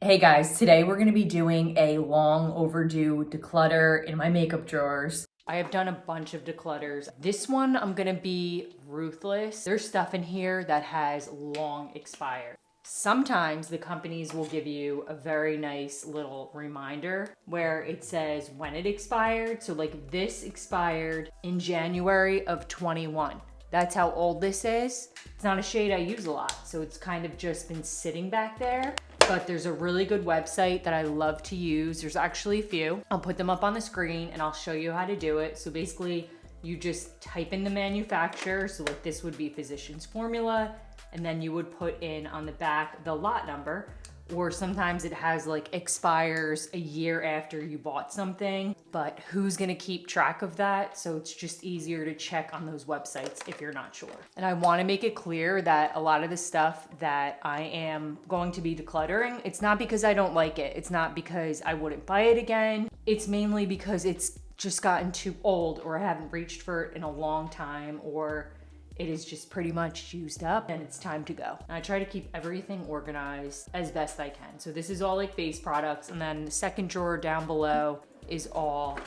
Hey guys, today we're gonna be doing a long overdue declutter in my makeup drawers. I have done a bunch of declutters. This one, I'm gonna be ruthless. There's stuff in here that has long expired. Sometimes the companies will give you a very nice little reminder where it says when it expired. So like this expired in January of 21. That's how old this is. It's not a shade I use a lot, so it's kind of just been sitting back there. But there's a really good website that I love to use. There's actually a few. I'll put them up on the screen and I'll show you how to do it. So basically you just type in the manufacturer. So like this would be Physicians Formula, and then you would put in on the back the lot number, or sometimes it has like expires a year after you bought something, but who's gonna keep track of that? So it's just easier to check on those websites if you're not sure. And I wanna make it clear that a lot of the stuff that I am going to be decluttering, it's not because I don't like it. It's not because I wouldn't buy it again. It's mainly because it's just gotten too old, or I haven't reached for it in a long time, or it is just pretty much used up and it's time to go. And I try to keep everything organized as best I can. So this is all like face products, and then the second drawer down below is all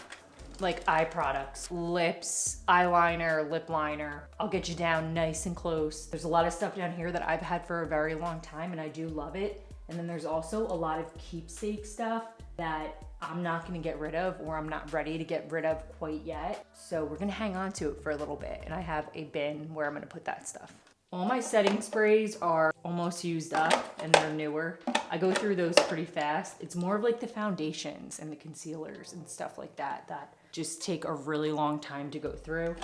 like eye products, lips, eyeliner, lip liner. I'll get you down nice and close. There's a lot of stuff down here that I've had for a very long time and I do love it. And then there's also a lot of keepsake stuff that I'm not gonna get rid of, or I'm not ready to get rid of quite yet. So we're gonna hang on to it for a little bit, and I have a bin where I'm gonna put that stuff. All my setting sprays are almost used up and they're newer. I go through those pretty fast. It's more of like the foundations and the concealers and stuff like that that just take a really long time to go through.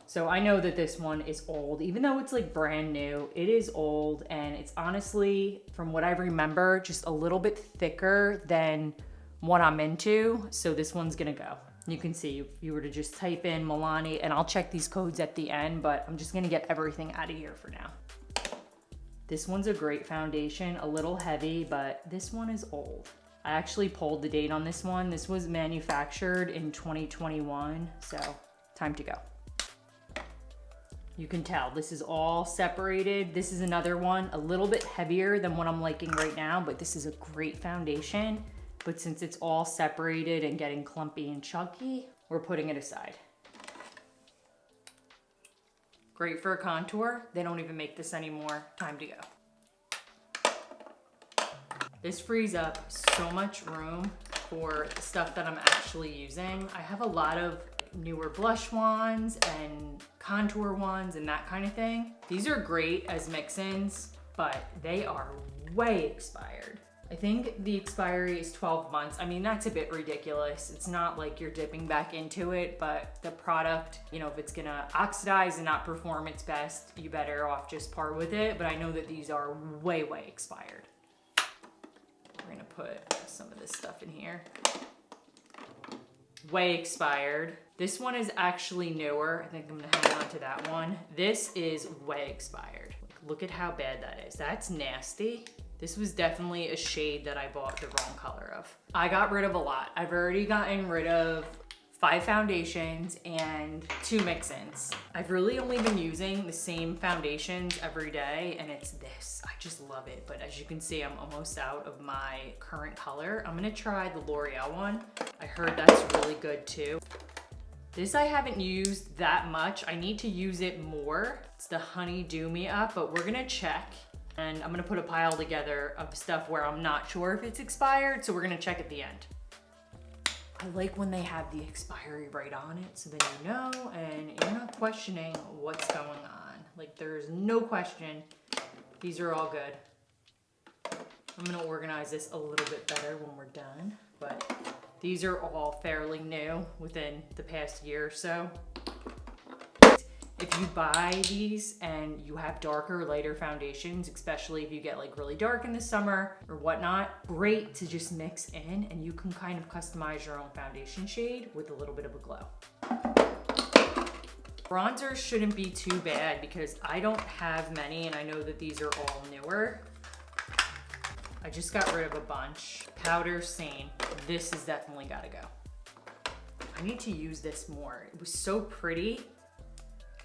So I know that this one is old, even though it's like brand new, it is old, and it's honestly, from what I remember, just a little bit thicker than what I'm into. So this one's gonna go. You can see if you were to just type in Milani, and I'll check these codes at the end, but I'm just gonna get everything out of here for now. This one's a great foundation, a little heavy, but this one is old. I actually pulled the date on this one. This was manufactured in 2021, so time to go. You can tell this is all separated. This is another one, a little bit heavier than what I'm liking right now, but this is a great foundation. But since it's all separated and getting clumpy and chunky, we're putting it aside. Great for a contour. They don't even make this anymore. Time to go. This frees up so much room for the stuff that I'm actually using. I have a lot of newer blush wands and contour wands and that kind of thing. These are great as mix-ins, but they are way expired. I think the expiry is 12 months. I mean, that's a bit ridiculous. It's not like you're dipping back into it, but the product, you know, if it's gonna oxidize and not perform its best, you better off just part with it. But I know that these are way, way expired. We're gonna put some of this stuff in here. Way expired. This one is actually newer. I think I'm gonna hang on to that one. This is way expired. Look at how bad that is. That's nasty. This was definitely a shade that I bought the wrong color of. I got rid of a lot. I've already gotten rid of 5 foundations and 2 mix-ins. I've really only been using the same foundations every day, and it's this. I just love it, but as you can see, I'm almost out of my current color. I'm gonna try the L'Oreal one. I heard that's really good too. This I haven't used that much. I need to use it more. It's the Honey Do Me Up, but we're gonna check. And I'm gonna put a pile together of stuff where I'm not sure if it's expired, so we're gonna check at the end. I like when they have the expiry right on it, so then you know, and you're not questioning what's going on. Like, there's no question. These are all good. I'm gonna organize this a little bit better when we're done, but these are all fairly new within the past year or so. If you buy these and you have darker, lighter foundations, especially if you get like really dark in the summer or whatnot, great to just mix in, and you can kind of customize your own foundation shade with a little bit of a glow. Bronzers shouldn't be too bad because I don't have many, and I know that these are all newer. I just got rid of a bunch. Powder, same. This has definitely gotta go. I need to use this more. It was so pretty.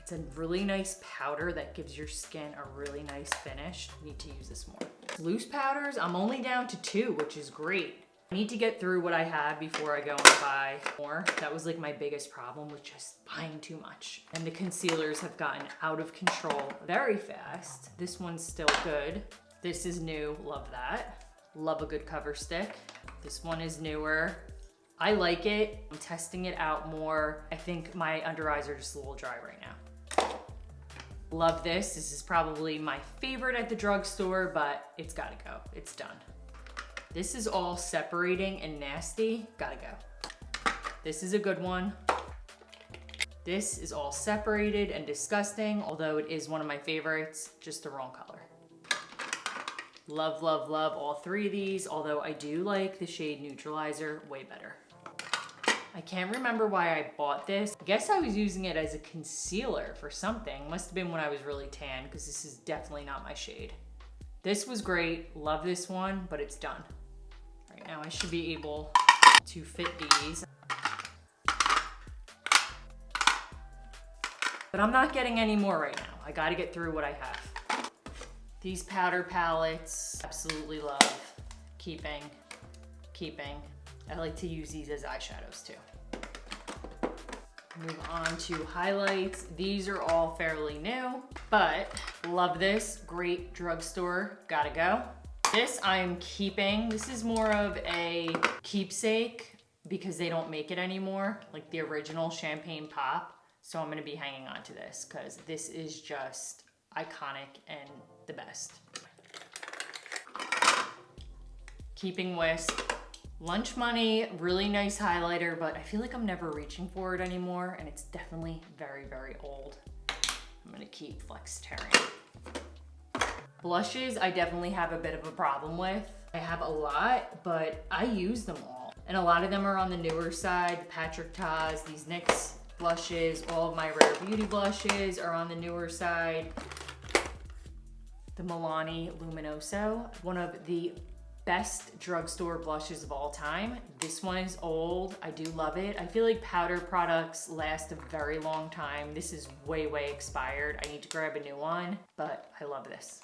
It's a really nice powder that gives your skin a really nice finish. I need to use this more. Loose powders, I'm only down to 2, which is great. I need to get through what I have before I go and buy more. That was like my biggest problem, with just buying too much. And the concealers have gotten out of control very fast. This one's still good. This is new, love that. Love a good cover stick. This one is newer. I like it. I'm testing it out more. I think my under eyes are just a little dry right now. Love this. This is probably my favorite at the drugstore, but it's gotta go. It's done. This is all separating and nasty. Gotta go. This is a good one. This is all separated and disgusting, although it is one of my favorites, just the wrong color. Love, love, love all 3 of these, although I do like the shade Neutralizer way better. I can't remember why I bought this. I guess I was using it as a concealer for something. Must have been when I was really tan, because this is definitely not my shade. This was great, love this one, but it's done. Right now I should be able to fit these. But I'm not getting any more right now. I gotta get through what I have. These powder palettes, absolutely love. Keeping. I like to use these as eyeshadows too. Move on to highlights. These are all fairly new, but love this. Great drugstore, gotta go. This I'm keeping. This is more of a keepsake because they don't make it anymore, like the original champagne pop. So I'm gonna be hanging on to this because this is just iconic and the best. Keeping Wisp. Lunch Money, really nice highlighter, but I feel like I'm never reaching for it anymore, and it's definitely very, very old. I'm gonna keep Flexitarian. Blushes, I definitely have a bit of a problem with. I have a lot, but I use them all. And a lot of them are on the newer side. The Patrick Ta's, these NYX blushes, all of my Rare Beauty blushes are on the newer side. The Milani Luminoso, one of the best drugstore blushes of all time. This one is old, I do love it. I feel like powder products last a very long time. This is way, way expired. I need to grab a new one, but I love this.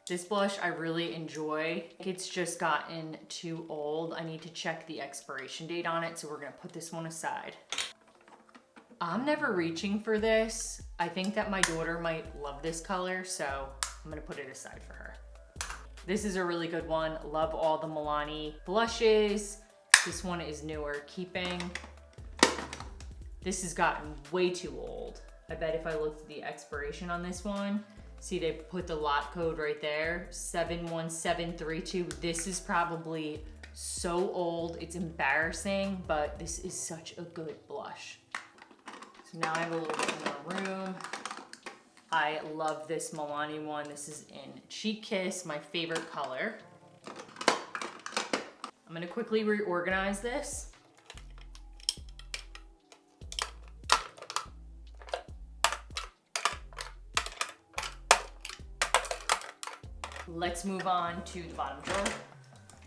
This blush I really enjoy. It's just gotten too old. I need to check the expiration date on it, so we're gonna put this one aside. I'm never reaching for this. I think that my daughter might love this color, so I'm gonna put it aside for her. This is a really good one. Love all the Milani blushes. This one is newer, Keeping. This has gotten way too old. I bet if I looked at the expiration on this one, see they put the lot code right there, 71732. This is probably so old, it's embarrassing, but this is such a good blush. So now I have a little bit more room. I love this Milani one. This is in Cheek Kiss, my favorite color. I'm gonna quickly reorganize this. Let's move on to the bottom drawer.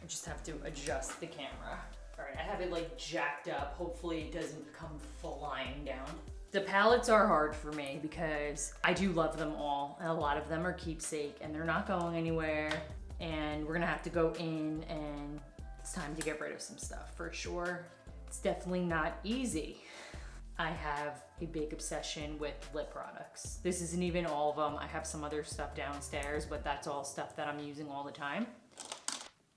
I just have to adjust the camera. All right, I have it like jacked up. Hopefully it doesn't come flying down. The palettes are hard for me because I do love them all, and a lot of them are keepsake and they're not going anywhere, and we're gonna have to go in and it's time to get rid of some stuff for sure. It's definitely not easy. I have a big obsession with lip products. This isn't even all of them. I have some other stuff downstairs, but that's all stuff that I'm using all the time.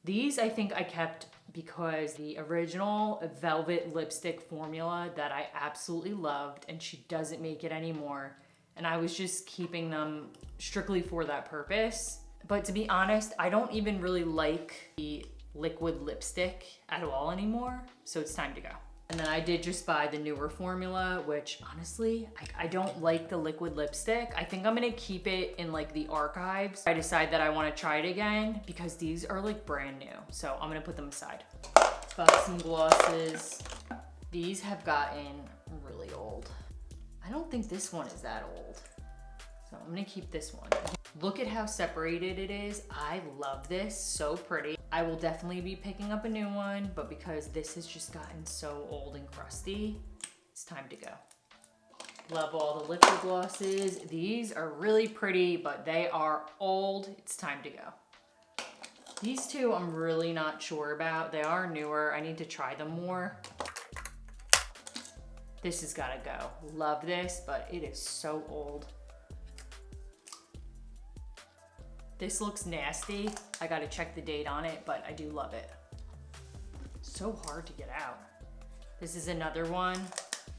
These I think I kept because the original velvet lipstick formula that I absolutely loved, and she doesn't make it anymore, and I was just keeping them strictly for that purpose. But to be honest, I don't even really like the liquid lipstick at all anymore, so it's time to go. And then I did just buy the newer formula, which honestly, I don't like the liquid lipstick. I think I'm gonna keep it in like the archives. I decide that I wanna try it again because these are like brand new. So I'm gonna put them aside. Got some glosses. These have gotten really old. I don't think this one is that old. So I'm gonna keep this one. Look at how separated it is. I love this, so pretty. I will definitely be picking up a new one, but because this has just gotten so old and crusty, it's time to go. Love all the liquid glosses. These are really pretty, but they are old. It's time to go. These two I'm really not sure about. They are newer. I need to try them more. This has gotta go. Love this, but it is so old. This looks nasty. I gotta check the date on it, but I do love it. So hard to get out. This is another one.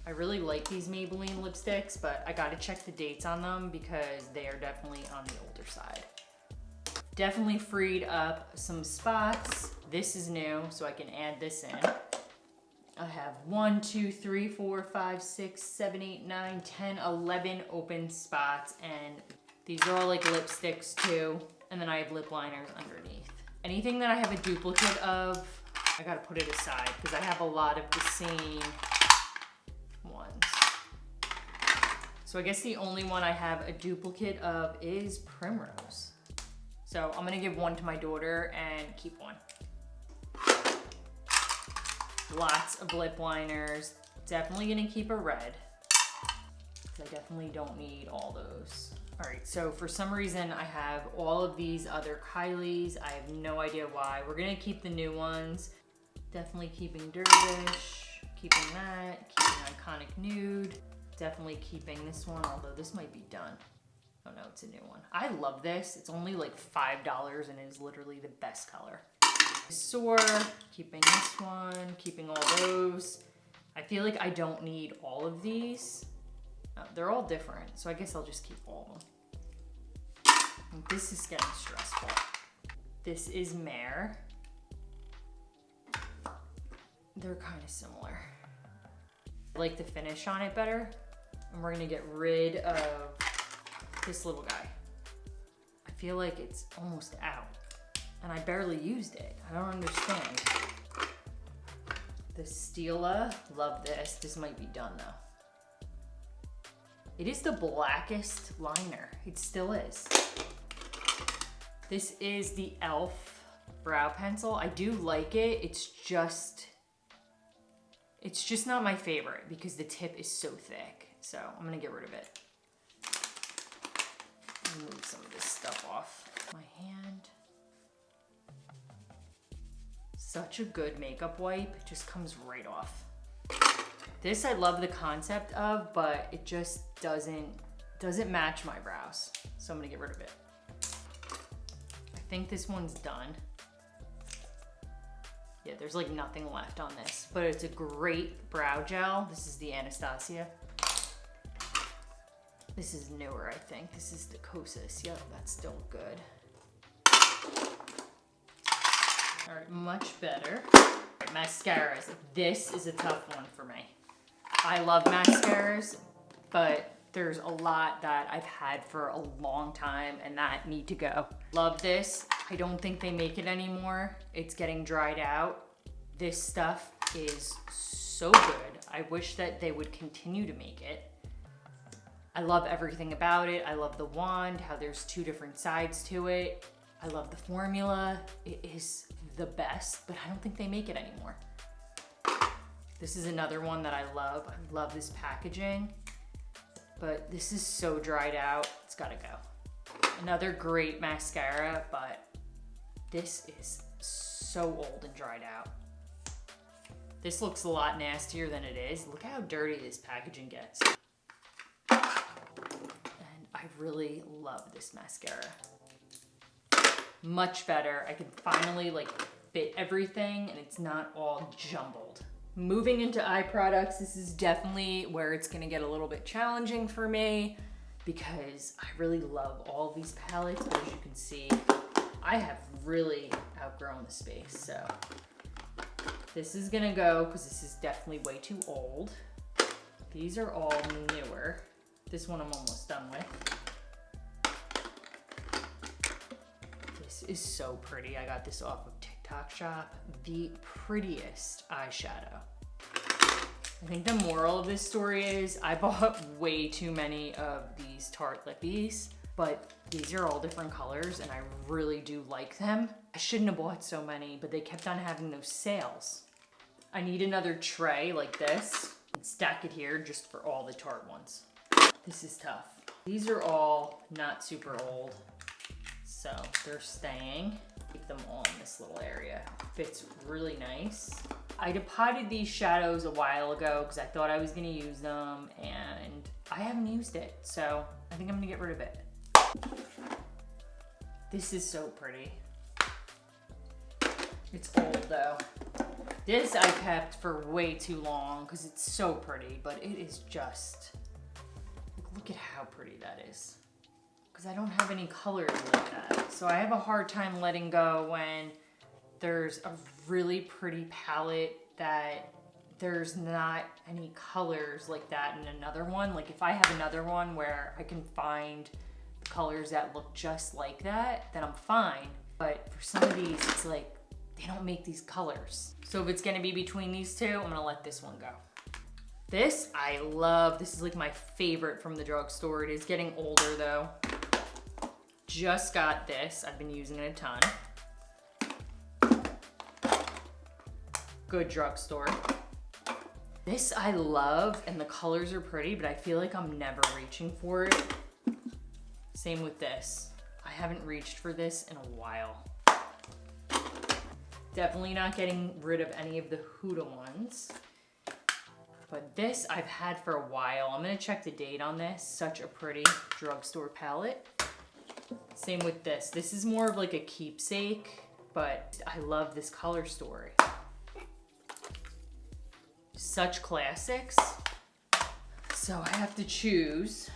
I really like these Maybelline lipsticks, but I gotta check the dates on them because they are definitely on the older side. Definitely freed up some spots. This is new, so I can add this in. I have 1, 2, 3, 4, 5, 6, 7, 8, 9, 10, 11 open spots, and these are all like lipsticks too. And then I have lip liners underneath. Anything that I have a duplicate of, I gotta put it aside because I have a lot of the same ones. So I guess the only one I have a duplicate of is Primrose. So I'm gonna give one to my daughter and keep one. Lots of lip liners. Definitely gonna keep a red, because I definitely don't need all those. All right, so for some reason I have all of these other Kylies. I have no idea why. We're gonna keep the new ones. Definitely keeping Dervish, keeping that, keeping Iconic Nude. Definitely keeping this one, although this might be done. Oh no, it's a new one. I love this. It's only like $5 and it is literally the best color. Soar, keeping this one, keeping all those. I feel like I don't need all of these. They're all different, so I guess I'll just keep all of them. And this is getting stressful. This is Mare. They're kind of similar. I like the finish on it better, and we're gonna get rid of this little guy. I feel like it's almost out. And I barely used it. I don't understand. The Stila, love this. This might be done though. It is the blackest liner. It still is. This is the e.l.f. brow pencil. I do like it. It's just not my favorite because the tip is so thick. So I'm gonna get rid of it. Move some of this stuff off my hand. Such a good makeup wipe, it just comes right off. This I love the concept of, but it just doesn't match my brows. So I'm gonna get rid of it. I think this one's done. Yeah, there's like nothing left on this, but it's a great brow gel. This is the Anastasia. This is newer, I think. This is the Kosas. Yep, that's still good. All right, much better. Mascaras. This is a tough one for me. I love mascaras, but there's a lot that I've had for a long time and that need to go. Love this. I don't think they make it anymore. It's getting dried out. This stuff is so good. I wish that they would continue to make it. I love everything about it. I love the wand, how there's two different sides to it. I love the formula. It is the best, but I don't think they make it anymore. This is another one that I love. I love this packaging, but this is so dried out. It's gotta go. Another great mascara, but this is so old and dried out. This looks a lot nastier than it is. Look how dirty this packaging gets. And I really love this mascara. Much better. I can finally like fit everything and it's not all jumbled. Moving into eye products, this is definitely where it's gonna get a little bit challenging for me because I really love all of these palettes, but as you can see, I have really outgrown the space. So this is gonna go because this is definitely way too old. These are all newer. This one I'm almost done with. This is so pretty. I got this off of TikTok Shop. The prettiest eyeshadow. I think the moral of this story is I bought way too many of these Tarte lippies, but these are all different colors and I really do like them. I shouldn't have bought so many, but they kept on having those sales. I need another tray like this and stack it here just for all the Tarte ones. This is tough. These are all not super old, so they're staying. Keep them all in this little area. Fits really nice. I depotted these shadows a while ago because I thought I was gonna use them and I haven't used it. So I think I'm gonna get rid of it. This is so pretty. It's old though. This I kept for way too long because it's so pretty, but it is just, look at how pretty that is. Because I don't have any colors like that. So I have a hard time letting go when there's a really pretty palette that there's not any colors like that in another one. Like if I have another one where I can find colors that look just like that, then I'm fine. But for some of these, it's like, they don't make these colors. So if it's gonna be between these two, I'm gonna let this one go. This I love. This is like my favorite from the drugstore. It is getting older though. Just got this. I've been using it a ton. Good drugstore. This I love, and the colors are pretty, but I feel like I'm never reaching for it. Same with this. I haven't reached for this in a while. Definitely not getting rid of any of the Huda ones. But this I've had for a while. I'm gonna check the date on this. Such a pretty drugstore palette. Same with this. This is more of like a keepsake, but I love this color story. Such classics. So I have to choose.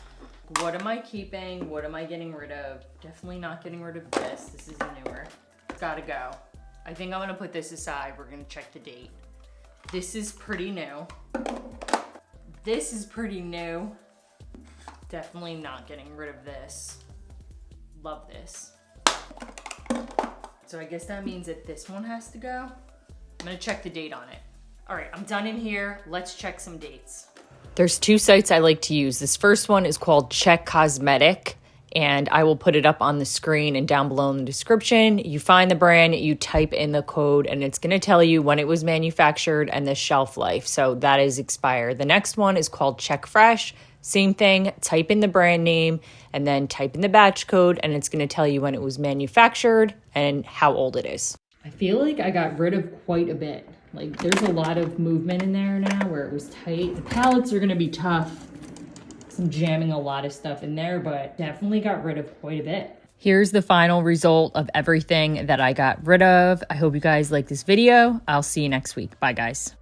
What am I keeping? What am I getting rid of? Definitely not getting rid of this. This is newer. Gotta go. I think I'm gonna put this aside. We're gonna check the date. This is pretty new. This is pretty new. Definitely not getting rid of this. Love this. So I guess that means that this one has to go. I'm gonna check the date on it. All right, I'm done in here. Let's check some dates. There's two sites I like to use. This first one is called Check Cosmetic, and I will put it up on the screen and down below in the description. You find the brand, you type in the code, and it's gonna tell you when it was manufactured and the shelf life. So that is expired. The next one is called Check Fresh. Same thing, type in the brand name and then type in the batch code, and it's gonna tell you when it was manufactured and how old it is. I feel like I got rid of quite a bit. Like there's a lot of movement in there now where it was tight. The palettes are gonna be tough. I'm jamming a lot of stuff in there, but definitely got rid of quite a bit. Here's the final result of everything that I got rid of. I hope you guys like this video. I'll see you next week. Bye guys.